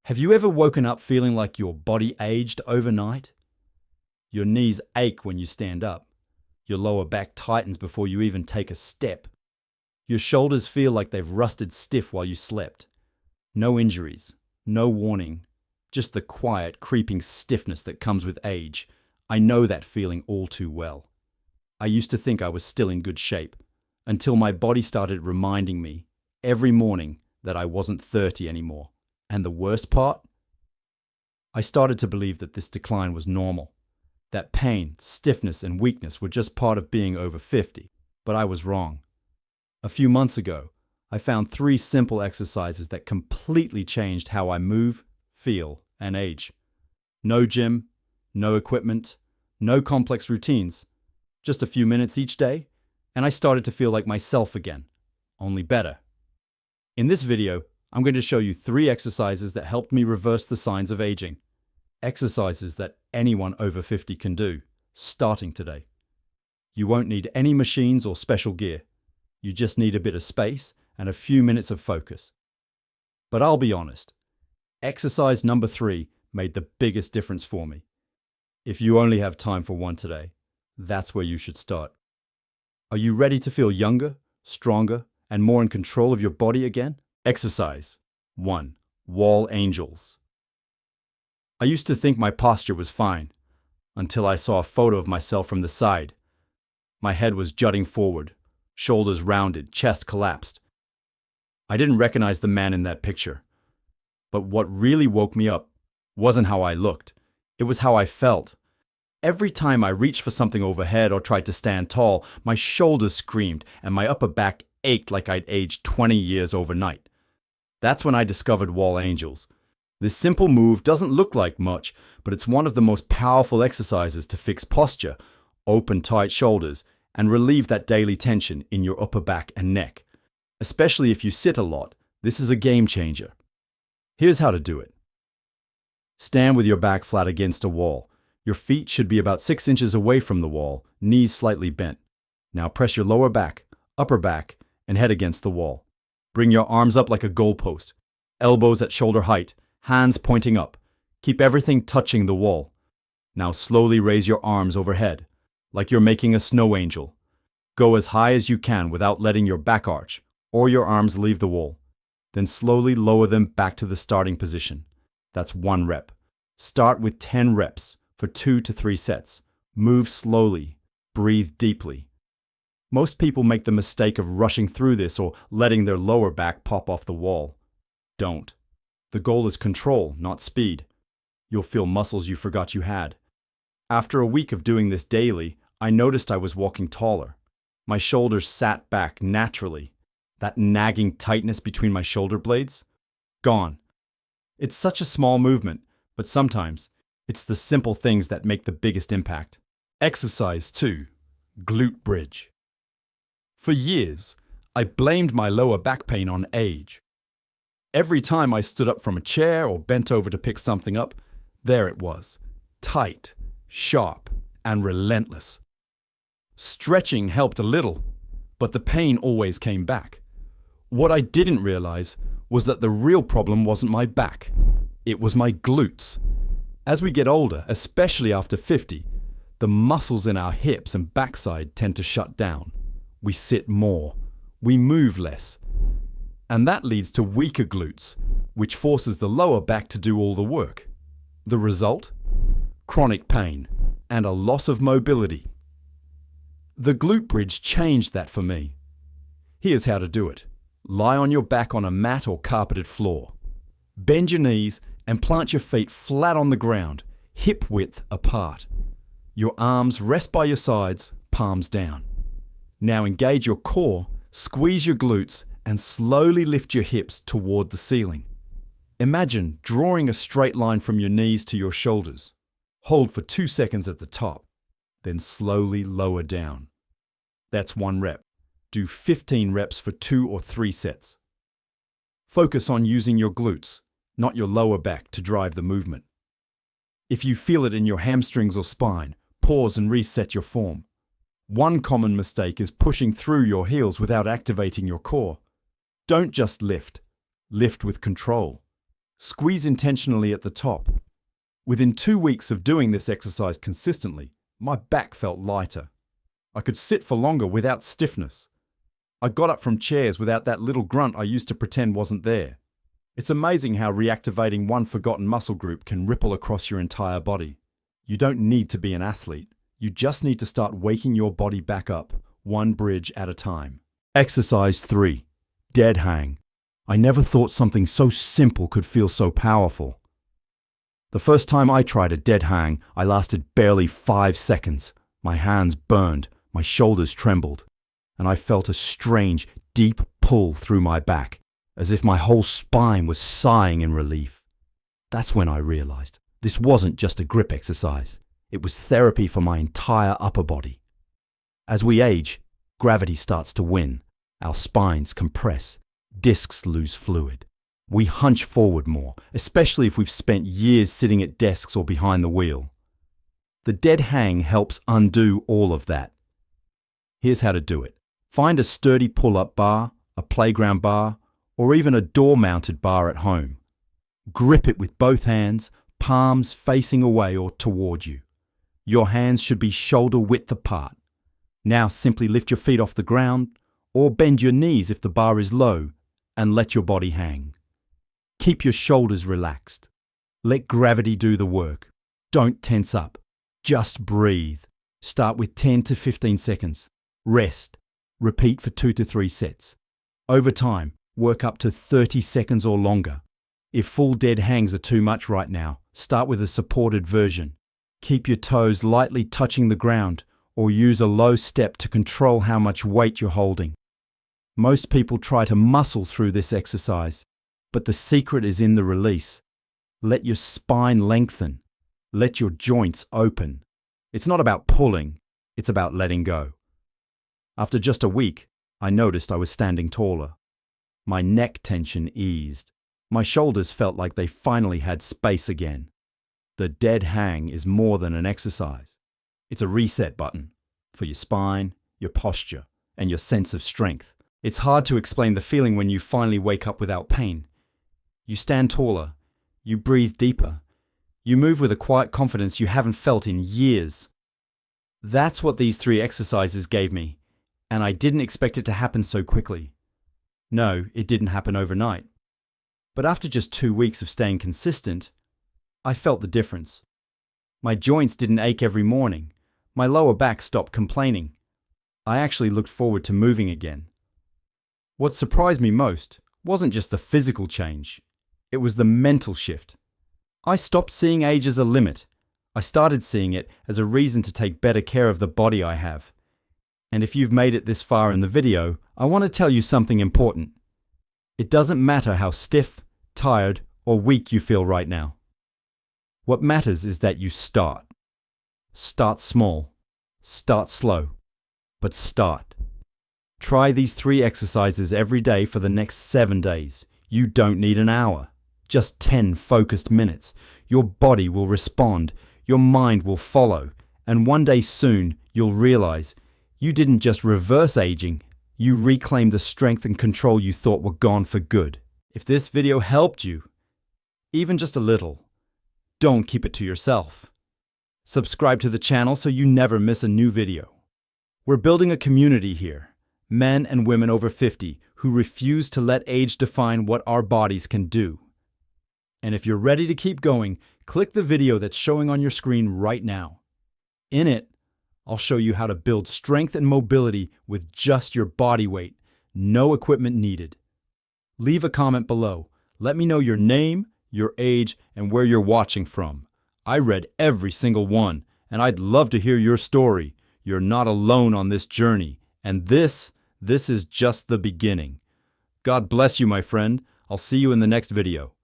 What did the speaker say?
Have you ever woken up feeling like your body aged overnight? Your knees ache when you stand up. Your lower back tightens before you even take a step. Your shoulders feel like they've rusted stiff while you slept. No injuries, no warning, just the quiet, creeping stiffness that comes with age. I know that feeling all too well. I used to think I was still in good shape, until my body started reminding me every morning that I wasn't 30 anymore. And the worst part? I started to believe that this decline was normal, that pain, stiffness, and weakness were just part of being over 50, but I was wrong. A few months ago, I found 3 simple exercises that completely changed how I move, feel, and age. No gym, no equipment, no complex routines, just a few minutes each day, and I started to feel like myself again, only better. In this video, I'm going to show you 3 exercises that helped me reverse the signs of aging. Exercises that anyone over 50 can do, starting today. You won't need any machines or special gear. You just need a bit of space and a few minutes of focus. But I'll be honest, exercise number 3 made the biggest difference for me. If you only have time for one today, that's where you should start. Are you ready to feel younger, stronger, and more in control of your body again? Exercise 1. Wall Angels. I used to think my posture was fine, until I saw a photo of myself from the side. My head was jutting forward, shoulders rounded, chest collapsed. I didn't recognize the man in that picture. But what really woke me up wasn't how I looked, it was how I felt. Every time I reached for something overhead or tried to stand tall, my shoulders screamed and my upper back ached like I'd aged 20 years overnight. That's when I discovered Wall Angels. This simple move doesn't look like much, but it's one of the most powerful exercises to fix posture, open tight shoulders, and relieve that daily tension in your upper back and neck. Especially if you sit a lot, this is a game changer. Here's how to do it. Stand with your back flat against a wall. Your feet should be about 6 inches away from the wall, knees slightly bent. Now press your lower back, upper back, and head against the wall. Bring your arms up like a goalpost, elbows at shoulder height, hands pointing up. Keep everything touching the wall. Now slowly raise your arms overhead, like you're making a snow angel. Go as high as you can without letting your back arch or your arms leave the wall. Then slowly lower them back to the starting position. That's 1 rep. Start with 10 reps for 2 to 3 sets. Move slowly. Breathe deeply. Most people make the mistake of rushing through this or letting their lower back pop off the wall. Don't. The goal is control, not speed. You'll feel muscles you forgot you had. After a week of doing this daily, I noticed I was walking taller. My shoulders sat back naturally. That nagging tightness between my shoulder blades? Gone. It's such a small movement, but sometimes it's the simple things that make the biggest impact. Exercise 2. Glute Bridge. For years, I blamed my lower back pain on age. Every time I stood up from a chair or bent over to pick something up, there it was, tight, sharp, and relentless. Stretching helped a little, but the pain always came back. What I didn't realize was that the real problem wasn't my back, it was my glutes. As we get older, especially after 50, the muscles in our hips and backside tend to shut down. We sit more, we move less, and that leads to weaker glutes, which forces the lower back to do all the work. The result? Chronic pain and a loss of mobility. The glute bridge changed that for me. Here's how to do it. Lie on your back on a mat or carpeted floor. Bend your knees and plant your feet flat on the ground, hip width apart. Your arms rest by your sides, palms down. Now engage your core, squeeze your glutes, and slowly lift your hips toward the ceiling. Imagine drawing a straight line from your knees to your shoulders. Hold for 2 seconds at the top, then slowly lower down. That's 1 rep. Do 15 reps for 2 or 3 sets. Focus on using your glutes, not your lower back, to drive the movement. If you feel it in your hamstrings or spine, pause and reset your form. One common mistake is pushing through your heels without activating your core. Don't just lift. Lift with control. Squeeze intentionally at the top. Within 2 weeks of doing this exercise consistently, my back felt lighter. I could sit for longer without stiffness. I got up from chairs without that little grunt I used to pretend wasn't there. It's amazing how reactivating one forgotten muscle group can ripple across your entire body. You don't need to be an athlete. You just need to start waking your body back up, one bridge at a time. Exercise 3. Dead hang. I never thought something so simple could feel so powerful. The first time I tried a dead hang, I lasted barely 5 seconds. My hands burned, my shoulders trembled, and I felt a strange, deep pull through my back, as if my whole spine was sighing in relief. That's when I realized this wasn't just a grip exercise. It was therapy for my entire upper body. As we age, gravity starts to win. Our spines compress, discs lose fluid. We hunch forward more, especially if we've spent years sitting at desks or behind the wheel. The dead hang helps undo all of that. Here's how to do it. Find a sturdy pull-up bar, a playground bar, or even a door-mounted bar at home. Grip it with both hands, palms facing away or toward you. Your hands should be shoulder-width apart. Now simply lift your feet off the ground, or bend your knees if the bar is low, and let your body hang. Keep your shoulders relaxed. Let gravity do the work. Don't tense up. Just breathe. Start with 10 to 15 seconds. Rest. Repeat for 2 to 3 sets. Over time, work up to 30 seconds or longer. If full dead hangs are too much right now, start with a supported version. Keep your toes lightly touching the ground, or use a low step to control how much weight you're holding. Most people try to muscle through this exercise, but the secret is in the release. Let your spine lengthen. Let your joints open. It's not about pulling, it's about letting go. After just a week, I noticed I was standing taller. My neck tension eased. My shoulders felt like they finally had space again. The dead hang is more than an exercise. It's a reset button for your spine, your posture, and your sense of strength. It's hard to explain the feeling when you finally wake up without pain. You stand taller, you breathe deeper, you move with a quiet confidence you haven't felt in years. That's what these 3 exercises gave me, and I didn't expect it to happen so quickly. No, it didn't happen overnight. But after just 2 weeks of staying consistent, I felt the difference. My joints didn't ache every morning. My lower back stopped complaining. I actually looked forward to moving again. What surprised me most wasn't just the physical change. It was the mental shift. I stopped seeing age as a limit. I started seeing it as a reason to take better care of the body I have. And if you've made it this far in the video, I want to tell you something important. It doesn't matter how stiff, tired, or weak you feel right now. What matters is that you start. Start small. Start slow. But start. Try these 3 exercises every day for the next 7 days. You don't need an hour. Just 10 focused minutes. Your body will respond. Your mind will follow. And one day soon, you'll realize you didn't just reverse aging. You reclaimed the strength and control you thought were gone for good. If this video helped you, even just a little, don't keep it to yourself. Subscribe to the channel so you never miss a new video. We're building a community here, men and women over 50 who refuse to let age define what our bodies can do. And if you're ready to keep going, click the video that's showing on your screen right now. In it, I'll show you how to build strength and mobility with just your body weight, no equipment needed. Leave a comment below. Let me know your name, your age, and where you're watching from. I read every single one, and I'd love to hear your story. You're not alone on this journey, and this is just the beginning. God bless you, my friend. I'll see you in the next video.